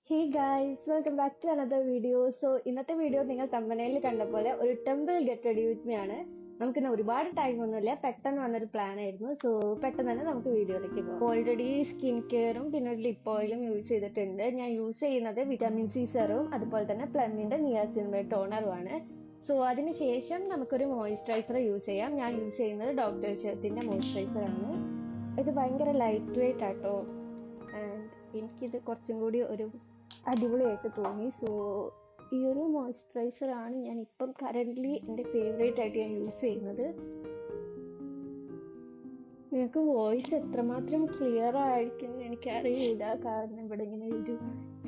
Hey guys, welcome back to another video. ഇന്നത്തെ video നിങ്ങൾ തമ്പനയിൽ കണ്ട പോലെ ഒരു temple get ready with me ആണ്. നമുക്കിന്ന് ഒരുപാട് ടൈം ഒന്നുമില്ല, പെട്ടെന്ന് വന്നൊരു പ്ലാൻ ആയിരുന്നു. പെട്ടെന്ന് തന്നെ നമുക്ക് വീഡിയോയിലേക്ക് പോകാം. ഓൾറെഡി സ്കിൻ കെയറും പിന്നെ ഒരു ലിപ്പ് ഓയിലും യൂസ് ചെയ്തിട്ടുണ്ട്. ഞാൻ യൂസ് ചെയ്യുന്നത് വിറ്റാമിൻ സി സെറും അതുപോലെ തന്നെ പ്ലമ്മിന്റെ നിയാസിൻമൈഡ് ടോണറുമാണ്. അതിനുശേഷം നമുക്കൊരു മോയ്സ്ചറൈസർ യൂസ് ചെയ്യാം. ഞാൻ യൂസ് ചെയ്യുന്നത് ഡോക്ടർ ഷെർത്തിന്റെ മോയ്സ്ചറൈസർ ആണ്. ഇത് ഭയങ്കര ലൈറ്റ് വെയിറ്റ് ആട്ടോ, ആൻഡ് എനിക്കിത് കുറച്ചും കൂടി ഒരു അടിപൊളിയായിട്ട് തോന്നി. ഈ ഒരു മോയ്സ്ചറൈസർ ആണ് ഞാൻ ഇപ്പം കറൻ്റ്ലി എൻ്റെ ഫേവറേറ്റ് ആയിട്ട് ഞാൻ യൂസ് ചെയ്യുന്നത്. നിങ്ങൾക്ക് വോയിസ് എത്രമാത്രം ക്ലിയർ ആയിരിക്കും എനിക്കറിയില്ല, കാരണം ഇവിടെ ഇങ്ങനെ ഒരു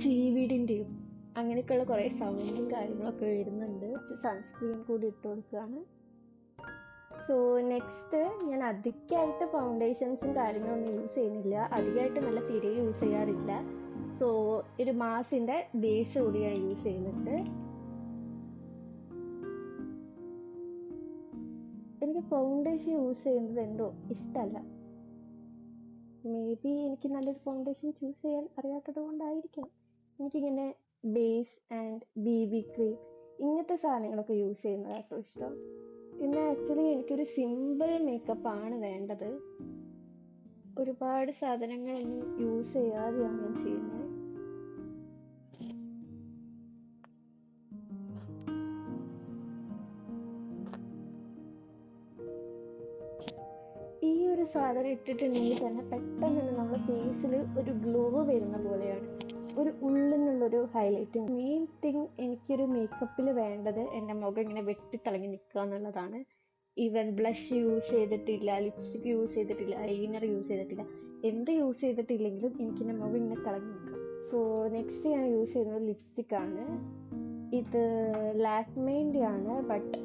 ചീവീടിൻ്റെയും അങ്ങനെയൊക്കെയുള്ള കുറേ സൗണ്ടും കാര്യങ്ങളൊക്കെ വരുന്നുണ്ട്. സൺസ്ക്രീൻ കൂടി ഇട്ട് കൊടുക്കുകയാണ്. നെക്സ്റ്റ്, ഞാൻ അധികമായിട്ട് ഫൗണ്ടേഷൻസും കാര്യങ്ങളൊന്നും യൂസ് ചെയ്യുന്നില്ല. അധികമായിട്ട് നല്ല തീരെ യൂസ് ചെയ്യാറില്ല. ഒരു മാസിന്റെ ബേസ് കൂടി ഞാൻ യൂസ് ചെയ്യുന്നുണ്ട്. എനിക്ക് ഫൗണ്ടേഷൻ യൂസ് ചെയ്യുന്നത് എന്തോ ഇഷ്ടമല്ല. മേ ബി എനിക്ക് നല്ലൊരു ഫൗണ്ടേഷൻ ചൂസ് ചെയ്യാൻ അറിയാത്തത് കൊണ്ടായിരിക്കും. എനിക്കിങ്ങനെ ബേസ് ആൻഡ് BB ക്രീം ഇങ്ങനത്തെ സാധനങ്ങളൊക്കെ യൂസ് ചെയ്യുന്നതാട്ടോ ഇഷ്ടം. പിന്നെ ആക്ച്വലി എനിക്കൊരു സിമ്പിൾ മേക്കപ്പ് ആണ് വേണ്ടത്. ഒരുപാട് സാധനങ്ങളൊന്നും യൂസ് ചെയ്യാതെയാണ് ഞാൻ ചെയ്യുന്നത്. ഈ ഒരു സാധനം ഇട്ടിട്ടുണ്ടെങ്കിൽ തന്നെ പെട്ടെന്ന് തന്നെ നമ്മുടെ ഫേസിൽ ഒരു ഗ്ലോ വരുന്ന പോലെയാണ്, ഒരു ഉള്ളിൽ നിന്നുള്ളൊരു ഹൈലൈറ്റ്. മെയിൻ തിങ് എനിക്കൊരു മേക്കപ്പിൽ വേണ്ടത് എൻ്റെ മുഖം ഇങ്ങനെ വെട്ടിത്തിളങ്ങി നിൽക്കുക എന്നുള്ളതാണ്. ഈവൻ ബ്ലഷ് യൂസ് ചെയ്തിട്ടില്ല, ലിപ്സ്റ്റിക് യൂസ് ചെയ്തിട്ടില്ല, ഐലൈനർ യൂസ് ചെയ്തിട്ടില്ല, എന്ത് യൂസ് ചെയ്തിട്ടില്ലെങ്കിലും എനിക്കെൻ്റെ മുഖം ഇങ്ങനെ തിളങ്ങി നിൽക്കും. നെക്സ്റ്റ് ഞാൻ യൂസ് ചെയ്യുന്നത് ലിപ്സ്റ്റിക് ആണ്. ഇത് ലാക്മേൻ്റെ ആണ്, ബട്ട്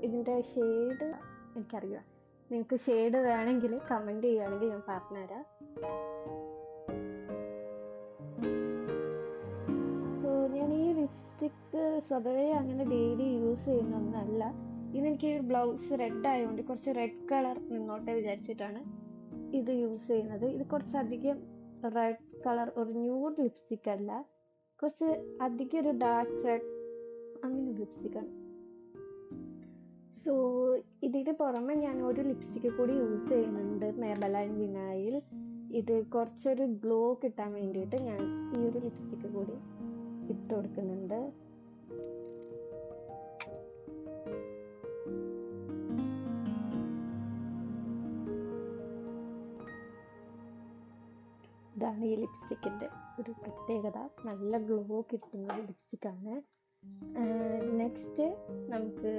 ഇതിൻ്റെ ഷെയ്ഡ് എനിക്കറിയാം. നിങ്ങൾക്ക് ഷെയ്ഡ് വേണമെങ്കിൽ കമൻറ്റ് ചെയ്യുകയാണെങ്കിൽ ഞാൻ പറഞ്ഞുതരാം. ഞാൻ ഈ ലിപ്സ്റ്റിക്ക് സ്വതവേ അങ്ങനെ ഡെയിലി യൂസ് ചെയ്യുന്നൊന്നല്ല. ഇതെനിക്ക് ബ്ലൗസ് റെഡ് ആയതുകൊണ്ട് കുറച്ച് റെഡ് കളർ നിന്നോട്ടെ വിചാരിച്ചിട്ടാണ് ഇത് യൂസ് ചെയ്യുന്നത്. ഇത് കുറച്ചധികം റെഡ് കളർ, ഒരു ന്യൂഡ് ലിപ്സ്റ്റിക് അല്ല, കുറച്ച് അധികം ഒരു ഡാർക്ക് റെഡ് അങ്ങനെ ലിപ്സ്റ്റിക്കാണ്. ഇതിന് പുറമെ ഞാൻ ഒരു ലിപ്സ്റ്റിക് കൂടി യൂസ് ചെയ്യുന്നുണ്ട്, മേബലൈൻ വിനായിൽ. ഇത് കുറച്ചൊരു ഗ്ലോ കിട്ടാൻ വേണ്ടിയിട്ട് ഞാൻ ഈ ഒരു ലിപ്സ്റ്റിക് കൂടി ഇട്ട് കൊടുക്കുന്നുണ്ട്. ഇതാണ് ഈ ലിപ്സ്റ്റിക്കിൻ്റെ ഒരു പ്രത്യേകത, നല്ല ഗ്ലോ കിട്ടുന്ന ഒരു ലിപ്സ്റ്റിക്കാണ്. നെക്സ്റ്റ് നമുക്ക്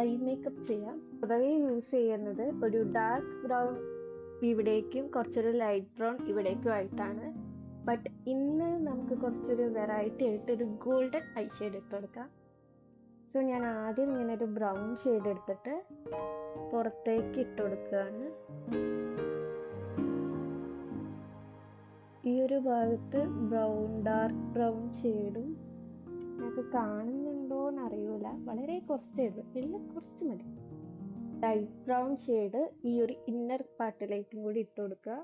ഐ മേക്കപ്പ് ചെയ്യാം. പൊതുവെ യൂസ് ചെയ്യുന്നത് ഒരു ഡാർക്ക് ബ്രൗൺ ഇവിടേക്കും കുറച്ചൊരു ലൈറ്റ് ബ്രൗൺ ഇവിടേക്കും ആയിട്ടാണ്. ബട്ട് ഇന്ന് നമുക്ക് കുറച്ചൊരു വെറൈറ്റി ആയിട്ട് ഒരു ഗോൾഡൻ ഐ ഷെയ്ഡ് ഇട്ട് കൊടുക്കാം. ഞാൻ ആദ്യം ഇങ്ങനെ ഒരു ബ്രൗൺ ഷെയ്ഡ് എടുത്തിട്ട് പുറത്തേക്ക് ഇട്ട് കൊടുക്കുകയാണ്. ഈ ഒരു ഭാഗത്ത് ഡാർക്ക് ബ്രൗൺ ഷെയ്ഡും നമുക്ക് കാണുന്നുണ്ടോന്ന് അറിയൂല, വളരെ കുറച്ചേ ഉള്ളൂ, എല്ലാം കുറച്ച് മതി. ലൈറ്റ് ബ്രൗൺ ഷെയ്ഡ് ഈ ഒരു ഇന്നർ പാർട്ടിലേക്കും കൂടി ഇട്ട് കൊടുക്കുക.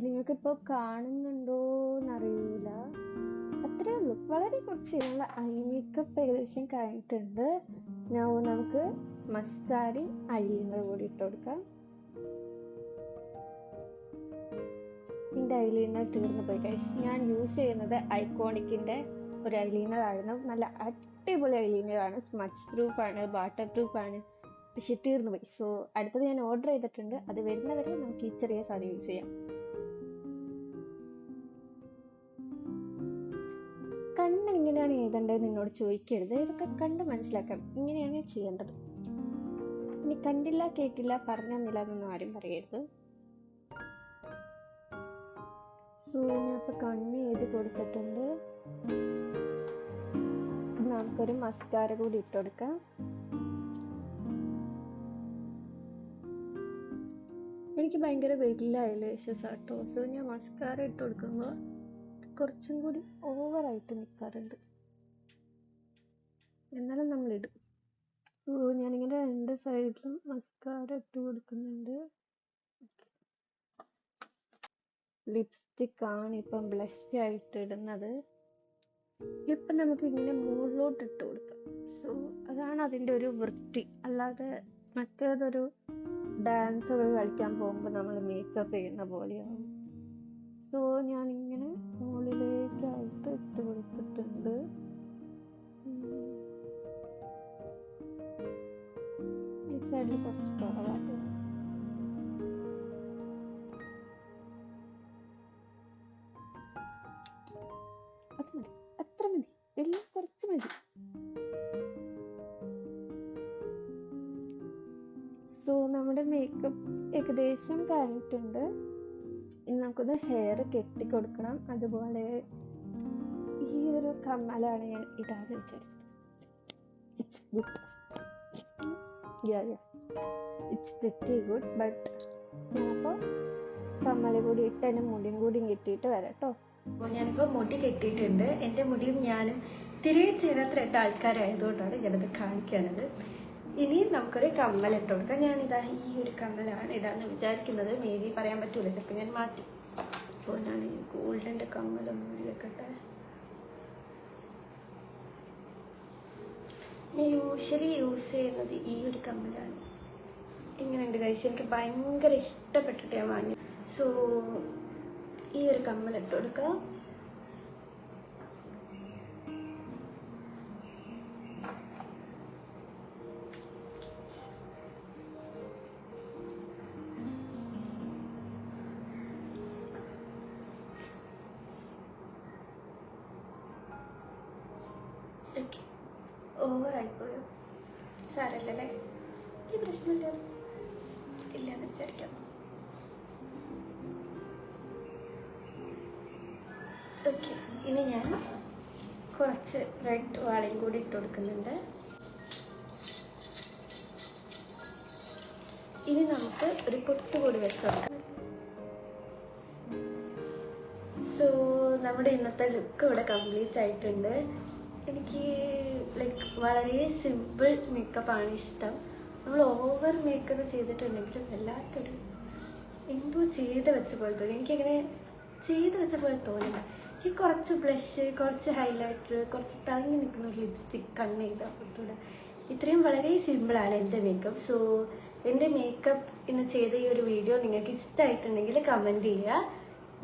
നിങ്ങൾക്കിപ്പോൾ കാണുന്നുണ്ടോന്നറിയൂല, അത്രേ ഉള്ളൂ, വളരെ കുറച്ച്. നമ്മൾ ഐ മേക്കപ്പ് ഏകദേശം കഴിഞ്ഞിട്ടുണ്ട്. നമുക്ക് മസ്കാരയും ഐലൈനർ കൂടി ഇട്ട് കൊടുക്കാം. എൻ്റെ ഐലൈനർ തീർന്നു പോയി ഗൈസ്. ഞാൻ യൂസ് ചെയ്യുന്നത് ഐക്കോണിക്കിൻ്റെ ഒരു ഐലൈനർ ആയിരുന്നു. നല്ല അടിപൊളി ഐലൈനർ ആണ്, സ്മച്ച് പ്രൂഫ് ആണ്, വാട്ടർ പ്രൂഫ് ആണ്, പക്ഷെ തീർന്നു പോയി. അടുത്തത് ഞാൻ ഓർഡർ ചെയ്തിട്ടുണ്ട്, അത് വരുന്നവരെ നമുക്ക് ഈ ചെറിയ സാധനം യൂസ് ചെയ്യാം. കണ്ണ് എങ്ങനെയാണ് എഴുതേണ്ടതെന്ന് എന്നോട് ചോദിക്കരുത്, ഇതൊക്കെ കണ്ട് മനസ്സിലാക്കാം, ഇങ്ങനെയാണ് ചെയ്യേണ്ടത്. ഇനി കണ്ടില്ല കേട്ടില്ല പറഞ്ഞില്ല എന്നൊന്നും ആരും പറയരുത്. ഞാനിപ്പോൾ കണ്ണ് എഴുതി കൊടുത്തിട്ടുണ്ട്. നമുക്കൊരു മസ്കാര കൂടി ഇട്ട് കൊടുക്കാം. എനിക്ക് ഭയങ്കര വലിയ ഐലാഷസ് ആട്ടോ, ഞാൻ മസ്കാര ഇട്ട് കൊടുക്കുമ്പോൾ കുറച്ചും കൂടി ഓവറായിട്ട് നിൽക്കാറുണ്ട്. എന്നാലും നമ്മളിടും. ഞാനിങ്ങനെ 2 സൈഡിലും മസ്കാര ഇട്ട് കൊടുക്കുന്നുണ്ട്. ലിപ്സ്റ്റിക് ആണ് ഇപ്പം ബ്ലഷ് ആയിട്ട് ഇടുന്നത്. ഇപ്പം നമുക്ക് ഇങ്ങനെ മുകളിലോട്ട് ഇട്ട് കൊടുക്കാം. സോ അതാണ് അതിൻ്റെ ഒരു വൃത്തി. അല്ലാതെ മറ്റേതൊരു ഡാൻസ് ഒക്കെ കളിക്കാൻ പോകുമ്പോൾ നമ്മൾ മേക്കപ്പ് ചെയ്യുന്ന പോലെയാവും. സോ ഞാനിങ്ങനെ മുകളിലേക്കായിട്ട് ഇട്ട് കൊടുത്തിട്ടുണ്ട്. ഈ സൈഡിൽ കുറച്ച് കുറവായിട്ട് അത് മതി, അത്ര മതി, എല്ലാം കുറച്ച് മതി. സോ നമ്മുടെ മേക്കപ്പ് ഏകദേശം കഴിഞ്ഞിട്ടുണ്ട്. ഇനി നമുക്കൊന്ന് ഹെയർ കെട്ടിക്കൊടുക്കണം. അതുപോലെ ഈ ഒരു കമ്മലാണ് ഞാൻ ഇടാൻ വിചാരിച്ചത്. It's good, it's very good. But ഞാനപ്പോൾ കമ്മല് കൂടി ഇട്ട് എൻ്റെ മുടിയും കൂടി കെട്ടിയിട്ട് വരാം കേട്ടോ. അപ്പോൾ ഞാനിപ്പോൾ മുടി കെട്ടിയിട്ടുണ്ട്. എൻ്റെ മുടിയും ഞാനും തിരികെ ചേരാത്ത 2 ആൾക്കാരായതുകൊണ്ടാണ് ഞാനത് കാണിക്കാനത്. ഇനി നമുക്കൊരു കമ്മൽ ഇട്ട് കൊടുക്കാം. ഞാനിതാ ഈ ഒരു കമ്മലാണ് ഇടാന്ന് വിചാരിക്കുന്നത്. മേ ബി പറയാൻ പറ്റൂല, ചിലപ്പോൾ ഞാൻ മാറ്റും. സോ ഞാൻ ഈ ഗോൾഡിൻ്റെ കമ്മലൊന്നും വെക്കട്ടെ. ഞാൻ യൂഷ്വലി യൂസ് ചെയ്യുന്നത് ഈ ഒരു കമ്മലാണ്. ഇങ്ങനെയുണ്ട് കഴിച്ച് എനിക്ക് ഭയങ്കര ഇഷ്ടപ്പെട്ടിട്ട് ഞാൻ വാങ്ങി. സോ ഈ ഒരു കമ്മൽ ഇട്ട് കൊടുക്കാം. ഓക്കെ, ഓവറായിപ്പോയോ? സാരമില്ലല്ലേ, ഈ പ്രശ്നമില്ല, ഇല്ലാന്ന് വിചാരിക്കാം. ഓക്കെ, ഇനി ഞാൻ കുറച്ച് റെഡ് വാളയും കൂടി ഇട്ട് കൊടുക്കുന്നുണ്ട്. ഇനി നമുക്ക് ഒരു പൊട്ട് കൂടി വെച്ച് കൊടുക്കാം. സോ നമ്മുടെ ഇന്നത്തെ ലുക്ക് ഇവിടെ കംപ്ലീറ്റ് ആയിട്ടുണ്ട്. എനിക്ക് വളരെ സിമ്പിൾ മേക്കപ്പാണ് ഇഷ്ടം. നമ്മൾ ഓവർ മേക്കപ്പ് ചെയ്തിട്ടുണ്ടെങ്കിലും വല്ലാത്തൊരു എന്തോ ചെയ്ത് വെച്ച പോലെ തോന്നി. എനിക്കങ്ങനെ ചെയ്ത് വെച്ച പോലെ തോന്നില്ല. എനിക്ക് കുറച്ച് ബ്ലഷ്, കുറച്ച് ഹൈലൈറ്റർ, കുറച്ച് തിളങ്ങി നിൽക്കുന്ന ഒരു ലിപ്സ്റ്റിക് കണ്ണെഴുതാൻ പറ്റൂല. ഇത്രയും വളരെ സിമ്പിളാണ് എൻ്റെ മേക്കപ്പ്. സോ എൻ്റെ മേക്കപ്പ് ഇന്ന് ചെയ്ത ഈ ഒരു വീഡിയോ നിങ്ങൾക്ക് ഇഷ്ടമായിട്ടുണ്ടെങ്കിൽ കമൻറ്റ് ചെയ്യുക.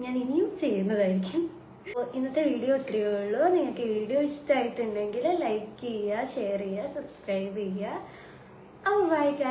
ഞാൻ ഇനിയും ചെയ്യുന്നതായിരിക്കും. അപ്പോൾ ഇന്നത്തെ വീഡിയോ ഇത്രയേ ഉള്ളൂ. നിങ്ങൾക്ക് വീഡിയോ ഇഷ്ടമായിട്ടുണ്ടെങ്കിൽ ലൈക്ക് ചെയ്യുക, ഷെയർ ചെയ്യുക, സബ്സ്ക്രൈബ് ചെയ്യുക. Bye guys.